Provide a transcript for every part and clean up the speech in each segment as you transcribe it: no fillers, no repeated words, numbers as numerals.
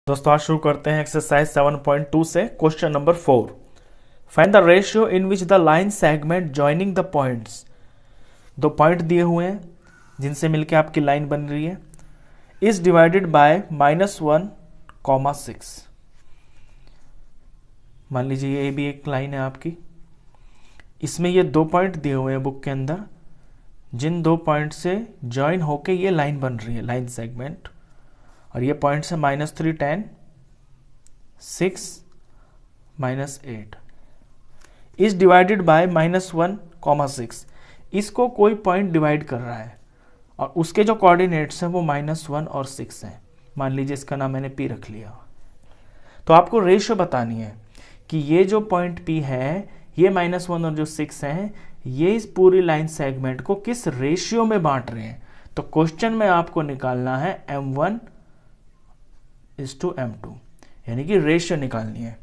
दोस्तों आज शुरू करते हैं एक्सरसाइज 7.2 से question number 4। Find the ratio in which the line segment joining the points. दो पॉइंट दिए हुए हैं जिनसे मिलकर आपकी लाइन बन रही है। Is divided by -1,6। मान लीजिए ये भी एक लाइन है आपकी, इसमें ये दो पॉइंट दिए हुए हैं बुक के अंदर, जिन दो पॉइंट से ज्वाइन होके ये लाइन बन रही है, लाइन सेगमेंट। और ये पॉइंट है -3, 10, 6, -8। Is divided by -1,6। इसको कोई पॉइंट डिवाइड कर रहा है और उसके जो कोऑर्डिनेट्स हैं वो -1 और 6 हैं। मान लीजिए इसका नाम मैंने P रख लिया। तो आपको रेशियो बतानी है कि ये जो पॉइंट P है, ये -1 और जो 6 हैं, ये इस पूरी लाइन सेगमेंट को किस रेशियो में बांट रहे हैं। तो क्वेश्चन में आपको निकालना है M1:M2, यानी कि रेशियो निकालनी है।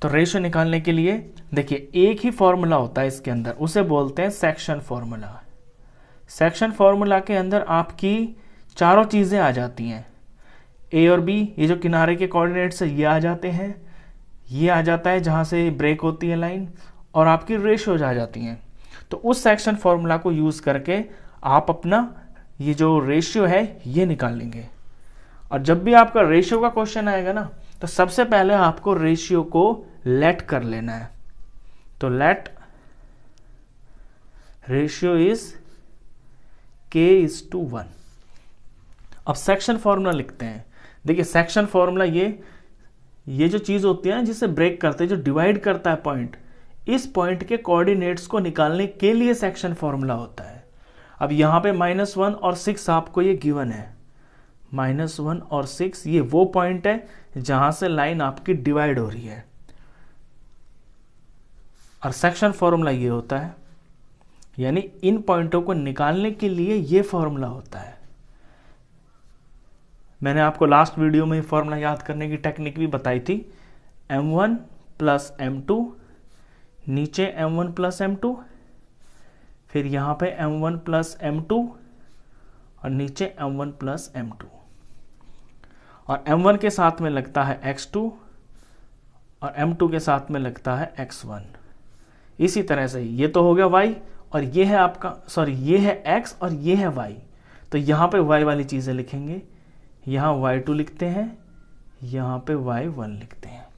तो रेशियो निकालने के लिए देखिए एक ही फॉर्मूला होता है इसके अंदर, उसे बोलते हैं सेक्शन फॉर्मूला। सेक्शन फॉर्मूला के अंदर आपकी चारों चीजें आ जाती हैं, A और B, ये जो किनारे के कोऑर्डिनेट्स है ये आ जाते हैं, ये आ जाता है जहां से ब्रेक होती है लाइन, और आपकी रेशियोज आ जाती हैं। तो उस सेक्शन फॉर्मूला को यूज करके आप अपना ये जो रेशियो है ये निकाल लेंगे। और जब भी आपका रेशियो का क्वेश्चन आएगा ना, तो सबसे पहले आपको रेशियो को लेट कर लेना है। तो लेट रेशियो इज K:1। अब सेक्शन फॉर्मूला लिखते हैं। देखिए सेक्शन फॉर्मूला ये जो चीज होती है ना जिसे ब्रेक करते हैं, जो डिवाइड करता है पॉइंट, इस पॉइंट के कोऑर्डिनेट्स को निकालने के लिए सेक्शन फॉर्मूला होता है। अब यहां पे -1 और 6 आपको ये गिवन है। -1 और 6 ये वो पॉइंट है जहां से लाइन आपकी डिवाइड हो रही है, और सेक्शन फॉर्मूला ये होता है, यानी इन पॉइंटों को निकालने के लिए ये फॉर्मूला होता है। मैंने आपको लास्ट वीडियो में फॉर्मूला याद करने की टेक्निक भी बताई थी। M1 + M2, नीचे M1 + M2, फिर यहां पे M1 + M2 और नीचे M1 + M2, और M1 के साथ में लगता है X2 और M2 के साथ में लगता है X1। इसी तरह से ये तो हो गया Y, और ये है आपका ये है X और ये है Y। तो यहाँ पे Y वाली चीज़ें लिखेंगे, यहाँ Y2 लिखते हैं, यहाँ पे Y1 लिखते हैं।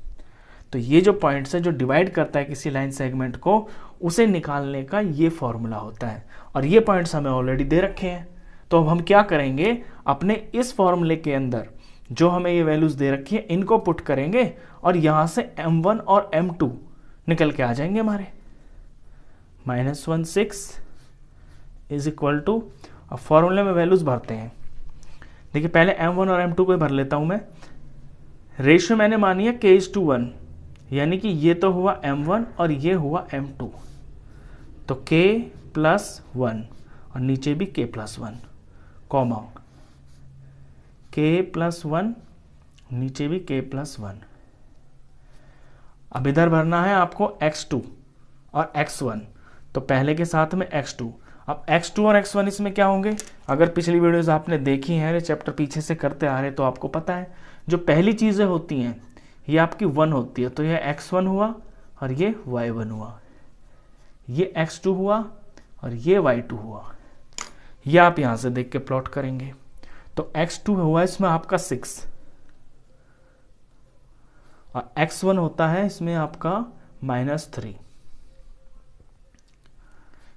तो ये जो पॉइंट्स है जो डिवाइड करता है किसी लाइन सेगमेंट को, उसे निकालने का ये फॉर्मूला होता है। और ये पॉइंट्स हमें ऑलरेडी दे रखे हैं। तो अब हम क्या करेंगे, अपने इस फॉर्मूले के अंदर जो हमें ये वैल्यूज दे रखी है इनको पुट करेंगे, और यहां से M1 और M2 निकल के आ जाएंगे हमारे। -1,6 इज इक्वल टू, अब फॉर्मूले में वैल्यूज भरते हैं। देखिए पहले M1 और M2 को भर लेता हूं मैं। रेशियो मैंने मानी है K:1, यानी कि ये तो हुआ M1 और ये हुआ M2, तो K+1 और नीचे भी K+1, कॉमा K+1, नीचे भी K+1। अब इधर भरना है आपको X2 और X1, तो पहले के साथ में X2। अब X2 और X1 इसमें क्या होंगे, अगर पिछली वीडियोस आपने देखी हैं, चैप्टर पीछे से करते आ रहे, तो आपको पता है जो पहली चीजें होती हैं ये आपकी 1 होती है। तो ये X1 हुआ और ये Y1 हुआ, ये X2 हुआ और ये Y2 हुआ। ये आप यहां से देख के प्लॉट करेंगे। तो X2 हुआ इसमें आपका 6, और X1 होता है इसमें आपका -3।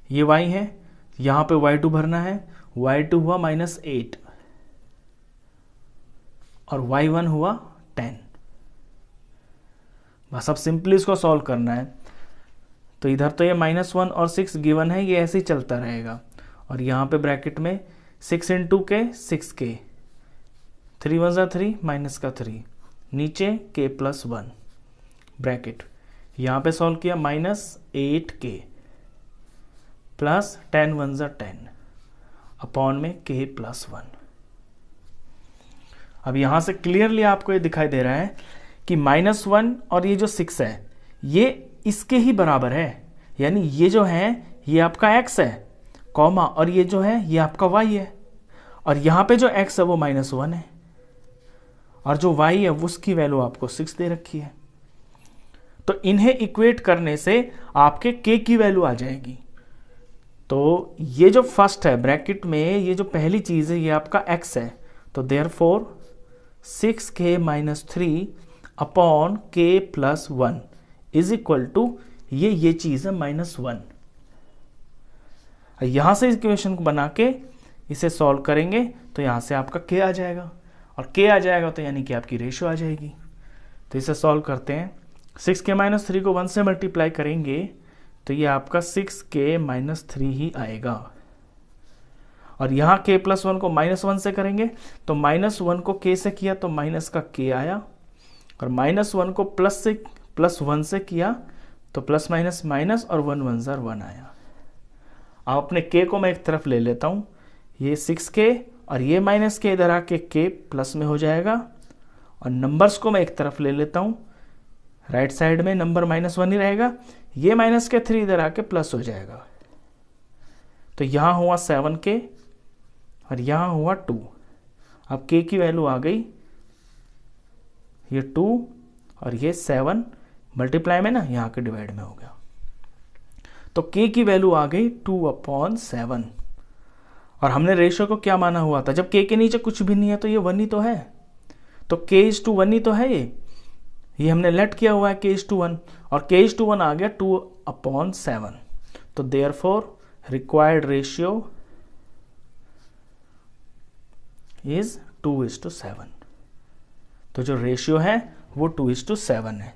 ये Y है, यहां पे Y2 भरना है, Y2 हुआ -8 और Y1 हुआ 10। बस अब सिंपली इसको सॉल्व करना है। तो इधर तो ये -1 और 6 गिवन है, ये ऐसे ही चलता रहेगा, और यहां पे ब्रैकेट में 6 × K 6K, 3 × 1 3 -3, नीचे K+1 ब्रैकेट। यहां पे सॉल्व किया -8K प्लस 10 × 1 10 अपॉन में K+1। अब यहां से क्लियरली आपको ये दिखाई दे रहा है कि -1 और ये जो 6 है ये इसके ही बराबर है, यानी ये जो है ये आपका X है, कॉमा, और ये जो है ये आपका Y है, और यहां पे जो x है वो -1 है, और जो y है उसकी वैल्यू आपको 6 दे रखी है। तो इन्हें इक्वेट करने से आपके k की वैल्यू आ जाएगी। तो ये जो फर्स्ट है ब्रैकेट में, ये जो पहली चीज है ये आपका x है, तो therefore 6k - 3 upon k + 1 is equal to ये चीज है -1। यहां से इक्वेशन को बना के इसे सॉल्व करेंगे तो यहां से आपका k आ जाएगा, और k आ जाएगा तो यानी कि आपकी रेशियो आ जाएगी। तो इसे सॉल्व करते हैं। 6k - 3 को 1 से मल्टीप्लाई करेंगे तो ये आपका 6k - 3 ही आएगा, और यहाँ k + 1 को -1 से करेंगे तो -1 को k से किया तो माइनस का k आया, और -1 को +1 से किया तो प्लस माइनस माइनस, और 1 1 ज़र 1 आया। अब अपने k को मैं एक तरफ ले लेता हूँ, ये 6k और ये -k इधर आके k प्लस में हो जाएगा, और नंबर्स को मैं एक तरफ ले लेता हूँ, राइट साइड में नंबर -1 ही रहेगा, ये -3 इधर आके प्लस हो जाएगा। तो यहाँ हुआ 7k और यहाँ हुआ 2। अब k की वैल्यू आ गई, ये 2 और ये 7 मल्टीप्लाई में ना, यहाँ के डिवाइड में हो गया। तो k की वैल्यू आ गई 2/7। और हमने रेशियो को क्या माना हुआ था, जब k के नीचे कुछ भी नहीं है तो ये 1 ही तो है, तो k = 1 ही तो है। ये हमने लेट किया हुआ है k = 1, और k = 1 आ गया 2/7। तो देयरफॉर रिक्वायर्ड रेशियो इज 2:7। तो जो रेशियो है वो 2:7 है।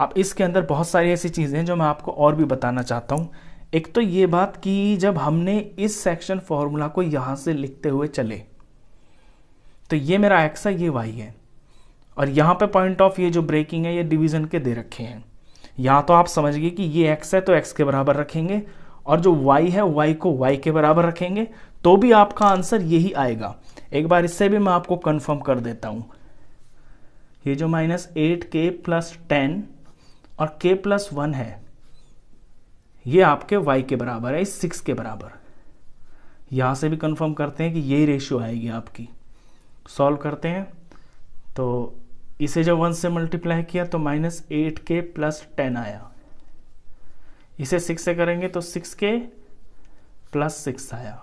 अब इसके अंदर बहुत सारी ऐसी चीज़ें हैं जो मैं आपको और भी बताना चाहता हूँ। एक तो ये बात कि जब हमने इस सेक्शन फॉर्मूला को यहाँ से लिखते हुए चले तो ये मेरा x है, ये y है, और यहाँ पे पॉइंट ऑफ ये जो ब्रेकिंग है ये डिवीजन के दे रखे हैं। यहाँ तो आप समझ गए कि ये x है तो x के बराबर रखेंगे, और जो y है y को y के बराबर रखेंगे, तो भी आपका आंसर यही आएगा। एक बार इससे भी मैं आपको कंफर्म कर देता हूँ। ये जो -8k + 10 और k + 1 है, ये आपके y के बराबर है, इस 6 के बराबर। यहाँ से भी कंफर्म करते हैं कि यही रेशियो आएगी आपकी। सॉल्व करते हैं तो इसे जब 1 से मल्टीप्लाई किया तो -8k + 10 आया। इसे 6 से करेंगे तो 6k + 6 आया।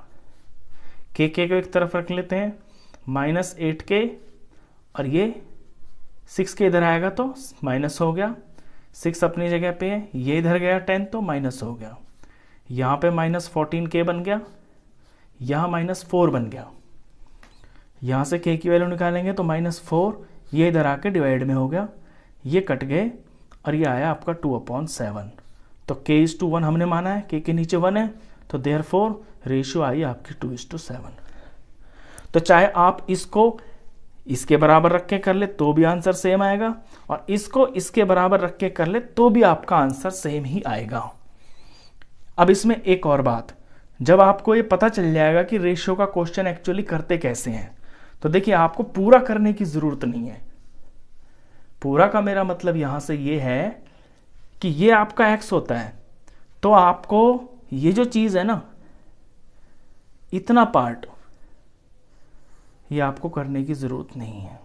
k को एक तरफ रख लेते हैं, -8k और ये 6k इधर आएगा तो माइनस हो गया, 6 अपनी जगह पे है, ये इधर गया 10 तो माइनस हो गया। यहाँ पे -14k बन गया, यहाँ -4 बन गया। यहाँ से k की वैल्यू निकालेंगे तो -4, ये इधर आके डिवाइड में हो गया, ये कट गए और ये आया आपका 2/7। तो k = 1 हमने माना है, k के नीचे 1 है, तो देयरफॉर रेशियो आई आपकी 2:7। तो चाहे आप इसको इसके बराबर रख के कर ले तो भी आंसर सेम आएगा, और इसको इसके बराबर रख के कर ले तो भी आपका आंसर सेम ही आएगा। अब इसमें एक और बात, जब आपको ये पता चल जाएगा कि रेशियो का क्वेश्चन एक्चुअली करते कैसे हैं, तो देखिए आपको पूरा करने की जरूरत नहीं है। पूरा का मेरा मतलब यहां से ये है कि ये आपका x होता है, तो आपको ये जो चीज है ना, इतना पार्ट ये आपको करने की जरूरत नहीं है।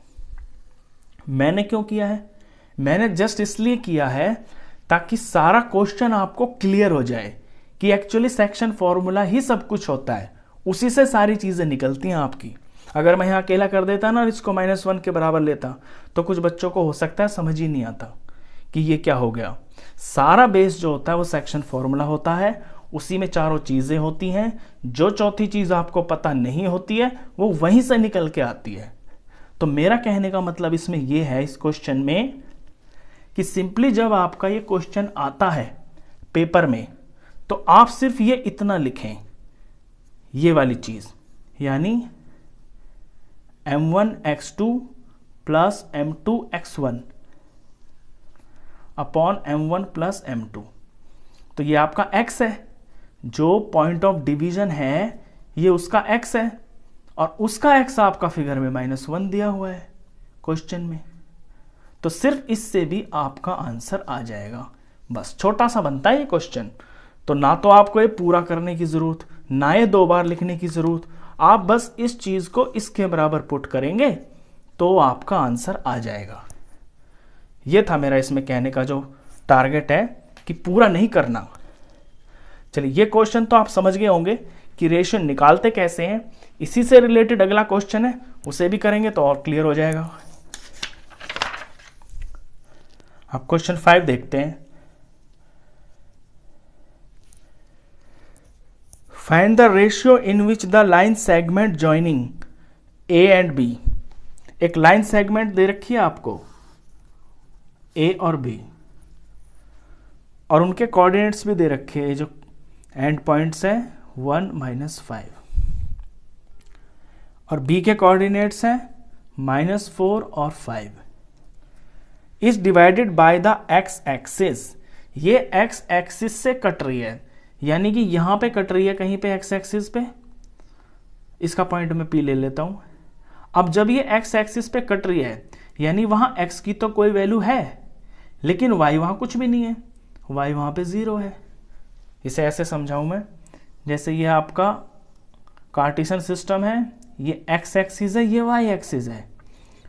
मैंने क्यों किया है? मैंने जस्ट इसलिए किया है ताकि सारा क्वेश्चन आपको क्लियर हो जाए कि एक्चुअली सेक्शन फॉर्मूला ही सब कुछ होता है, उसी से सारी चीजें निकलती हैं आपकी। अगर मैं यहाँ अकेला कर देता ना और इसको -1 के बराबर लेता तो कुछ बच्चों को हो सकता है समझ ही नहीं आता कि ये क्या हो गया। सारा बेस जो होता है वो सेक्शन फॉर्मूला होता है, उसी में चारों चीजें होती हैं। जो चौथी चीज आपको पता नहीं होती है वो वहीं से निकल के आती है। तो मेरा कहने का मतलब इसमें यह है, इस क्वेश्चन में, कि सिंपली जब आपका ये क्वेश्चन आता है पेपर में तो आप सिर्फ ये इतना लिखें, ये वाली चीज, यानी m1x2 + m2x1 upon m1 + m2। तो ये आपका x है, जो पॉइंट ऑफ डिवीजन है ये उसका x है, और उसका x आपका फिगर में -1 दिया हुआ है क्वेश्चन में। तो सिर्फ इससे भी आपका आंसर आ जाएगा। बस छोटा सा बनता है ये क्वेश्चन। तो ना तो आपको ये पूरा करने की जरूरत, ना ये 2 बार लिखने की जरूरत। आप बस इस चीज को इसके बराबर पुट करेंगे तो आपका आंसर आ जाएगा। ये था मेरा इसमें कहने का जो टारगेट है कि पूरा नहीं करना। चलिए, ये क्वेश्चन तो आप समझ गए होंगे कि रेशियो निकालते कैसे हैं। इसी से रिलेटेड अगला क्वेश्चन है, उसे भी करेंगे तो और क्लियर हो जाएगा। अब क्वेश्चन 5 देखते हैं। Find the ratio in which the line segment joining A and B. एक लाइन सेगमेंट दे रखी है आपको, ए और बी, और उनके कोऑर्डिनेट्स भी दे रखे हैं। जो एंड पॉइंट्स हैं 1 -5 और बी के कोऑर्डिनेट्स हैं -4 और 5। Is divided by the x axis. ये एक्स एक्सिस से कट रही है, यानी कि यहां पे कट रही है कहीं पे एक्स एक्सिस पे। इसका पॉइंट मैं पी ले लेता हूं। अब जब ये एक्स एक्सिस पे कट रही है, यानी वहां एक्स की तो कोई वैल्यू है, लेकिन वाई वहां कुछ भी नहीं है, वाई वहां पे 0 है। इसे ऐसे समझाऊं मैं, जैसे ये आपका कार्टेशियन सिस्टम है, ये एक्स एक्सिस है, ये वाई एक्सिस है।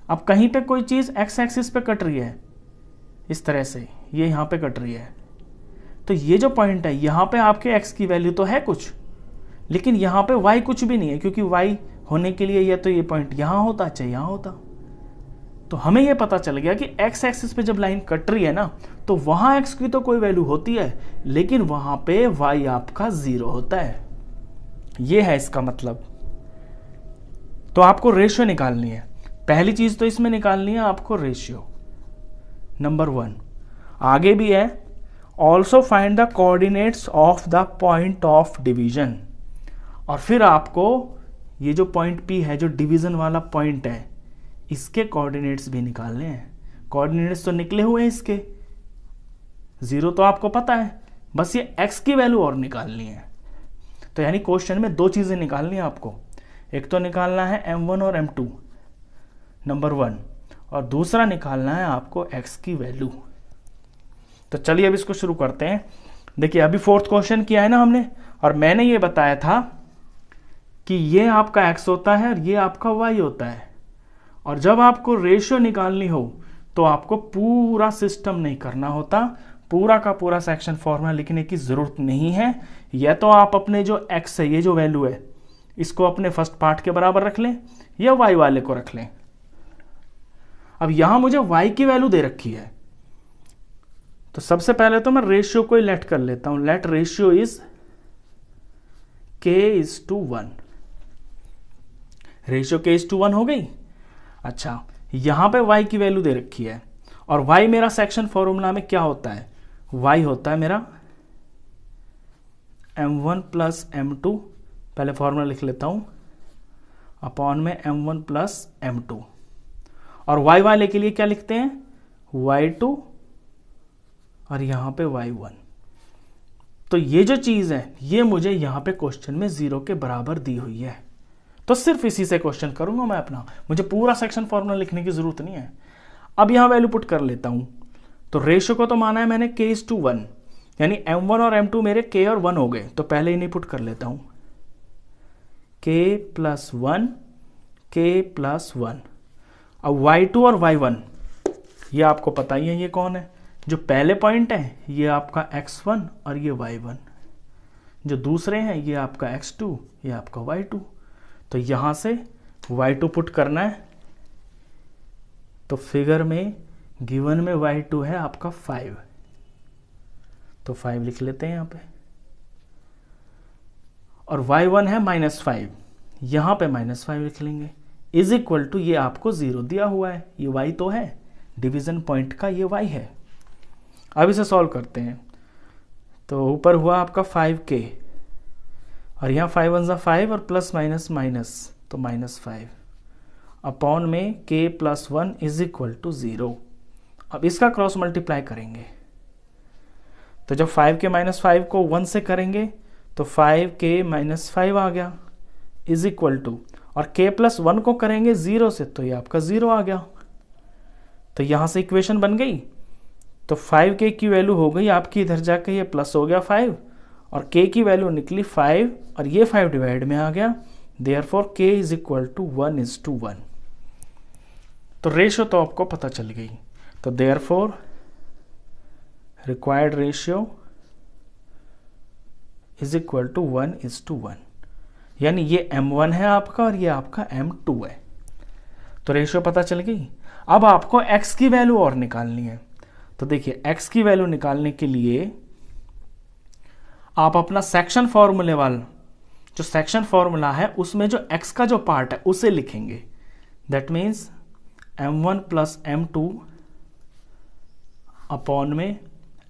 अब कहीं पे कोई चीज एक्स एक्सिस पे कट रही है, इस तरह से ये यहां पे कट रही है, तो ये जो पॉइंट है यहां पे आपके एक्स की वैल्यू तो है कुछ, लेकिन यहां पे वाई कुछ भी नहीं है, क्योंकि वाई होने के लिए या तो ये पॉइंट यहां होता चाहे यहां होता। तो हमें यह पता चल गया कि एक्स एक्सिस पे जब लाइन कट रही है ना, तो वहां एक्स की तो कोई वैल्यू होती है, लेकिन वहां पे वाई आपका 0 होता है। यह है इसका मतलब। तो आपको रेशियो निकालनी है। पहली चीज तो इसमें निकालनी है आपको रेशियो, नंबर 1। आगे भी है, also find the coordinates of the point of division. और फिर आपको ये जो पॉइंट P है, जो डिवीजन वाला पॉइंट है, इसके कोऑर्डिनेट्स भी निकालने हैं। कोऑर्डिनेट्स तो निकले हुए हैं इसके, 0 तो आपको पता है, बस ये x की वैल्यू और निकालनी है। तो यानी क्वेश्चन में 2 चीजें निकालनी है आपको। एक तो निकालना है m1 और m2 नंबर 1, और दूसरा निकालना है आपको x की वैल्यू। तो चलिए अब इसको शुरू करते हैं। देखिए, अभी 4th क्वेश्चन किया है ना हमने, और मैंने ये बताया था कि ये आपका x होता है और ये आपका y होता है। और जब आपको रेशियो निकालनी हो तो आपको पूरा सिस्टम नहीं करना होता, पूरा का पूरा सेक्शन फॉर्मूला लिखने की जरूरत नहीं है। या तो आप अपने जो x है, ये जो वैल्यू है, इसको अपने फर्स्ट पार्ट के बराबर रख लें, या y वाले को रख लें। अब यहां मुझे y की वैल्यू दे रखी है, तो सबसे पहले तो मैं रेशियो को ही लेट कर लेता हूं। Late ratio is k:1। Ratio k:1 हो गई। अच्छा, यहां पे y की वैल्यू दे रखी है, और y मेरा सेक्शन फॉर्मूला में क्या होता है, y होता है मेरा m1 प्लस m2, पहले फॉर्मूला लिख लेता हूं, अपॉन में m1 प्लस m2। और y वाले के लिए क्या लिखते हैं, y2, और यहां पे y1। तो ये जो चीज है, ये मुझे यहां पे क्वेश्चन में 0 के बराबर दी हुई है, तो सिर्फ इसी से क्वेश्चन करूंगा मैं अपना, मुझे पूरा सेक्शन फॉर्मूला लिखने की जरूरत नहीं है। अब यहां वैल्यू पुट कर लेता हूं। तो रेशियो को तो माना है मैंने k:1, यानी m1 और m2 मेरे k और 1 हो गए, तो पहले इन्हें पुट कर लेता हूं, k+1, k+1। अब y2 और y1 ये आपको पता ही है ये कौन है। जो पहले पॉइंट है ये आपका x1 और ये y1, जो दूसरे हैं ये आपका x2, ये आपका y2। तो यहां से y2 पुट करना है, तो फिगर में गिवन में y2 है आपका 5, तो 5 लिख लेते हैं यहां पे। और y1 है -5, यहां पे -5 लिख लेंगे, इज इक्वल टू ये आपको 0 दिया हुआ है, ये y तो है, डिवीजन पॉइंट का ये y है। अब इसे सॉल्व करते हैं। तो ऊपर हुआ आपका 5k, और यहाँ 5 1 ज़ा 5 और प्लस माइनस माइनस, तो -5 अपॉन में k+1 इज इक्वल टू 0। अब इसका क्रॉस मल्टीप्लाई करेंगे, तो जब 5k -5 को 1 से करेंगे तो 5k -5 आ गया, इज इक्वल टू, और k+1 को करेंगे 0 से, तो ये आपका 0 आ गया। तो यहां से इक्वेशन बन गई। तो 5k की वैल्यू हो गई आपकी, इधर जाके ये प्लस हो गया 5, और k की वैल्यू निकली 5, और ये 5 डिवाइड में आ गया। Therefore k is equal to 1:1। तो रेशियो तो आपको पता चल गई। तो therefore required ratio is equal to 1:1, यानी ये M1 है आपका और ये आपका M2 है। तो रेशियो पता चल गई। अब आपको x की वैल्यू और निकालनी है। तो देखिए x की वैल्यू निकालने के लिए आप अपना सेक्शन फॉर्मूले वाला जो सेक्शन फॉर्मूला है उसमें जो x का जो पार्ट है उसे लिखेंगे। That means M1 plus M2 upon में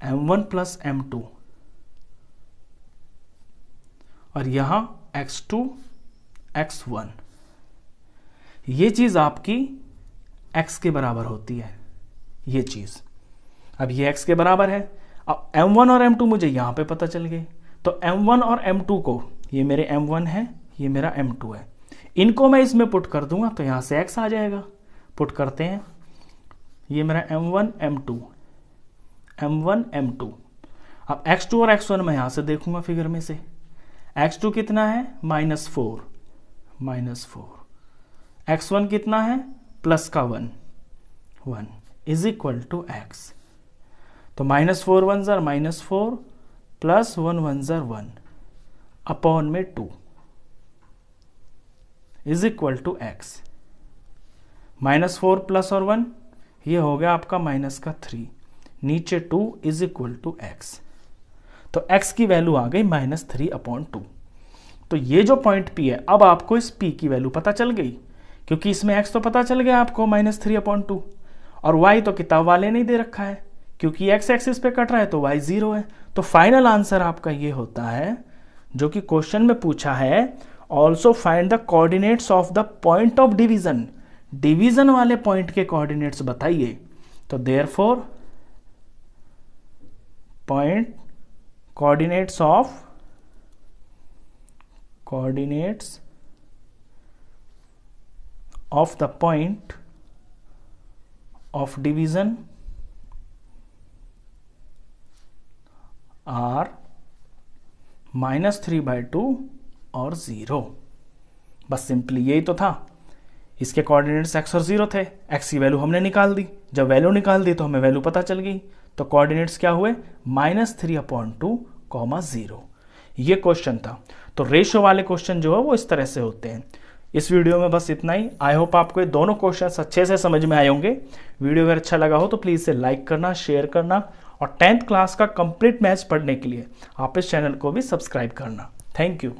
M1 प्लस M2 और यहां x2 x1, ये चीज आपकी x के बराबर होती है। ये चीज अब ये x के बराबर है। अब M1 और M2 मुझे यहां पे पता चल गए। तो M1 और M2 को, ये मेरे M1 है, ये मेरा M2 है, इनको मैं इसमें पुट कर दूंगा तो यहां से x आ जाएगा। पुट करते हैं, ये मेरा M1 M2 M1 M2। अब x2 और x1 मैं यहां से देखूंगा फिगर में से। x2 कितना है -4, x1 कितना है प्लस का 1 इज इक्वल टू x। तो -4 1 ज़र -4 प्लस 1 1 ज़र 1 अपॉन में 2 is equal to x। -4 plus और 1 ये हो गया आपका माइनस का 3, नीचे 2 इज इक्वल टू x। तो x की वैल्यू आ गई -3/2। तो ये जो पॉइंट P है, अब आपको इस P की वैल्यू पता चल गई, क्योंकि इसमें x तो पता चल गया आपको -3/2 और y तो किताब वाले नहीं दे रखा है, क्योंकि x एक्सिस पे कट रहा है तो y 0 है। तो फाइनल आंसर आपका ये होता है जो कि क्वेश्चन में पूछा है, also find the coordinates of the point of division. Division वाले पॉइंट के कोऑर्डिनेट्स बताइए। तो therefore point coordinates of the point of division are -3/2 और 0। बस सिंपली यही तो था। इसके कोऑर्डिनेट्स x और 0 थे, x की वैल्यू हमने निकाल दी। जब वैल्यू निकाल दी तो हमें वैल्यू पता चल गई। तो कोऑर्डिनेट्स क्या हुए -3/2, 0। ये क्वेश्चन था। तो रेशियो वाले क्वेश्चन जो है वो इस तरह से होते हैं। इस वीडियो में बस इतना ही। आई होप आपको ये दोनों क्वेश्चन अच्छे से समझ में आए होंगे। वीडियो अगर अच्छा लगा हो तो प्लीज़ इसे लाइक करना, शेयर करना और 10th क्लास का कंप्लीट मैथ्स पढ़ने के लिए आप इस चैनल को भी सब्सक्राइब करना। Thank you.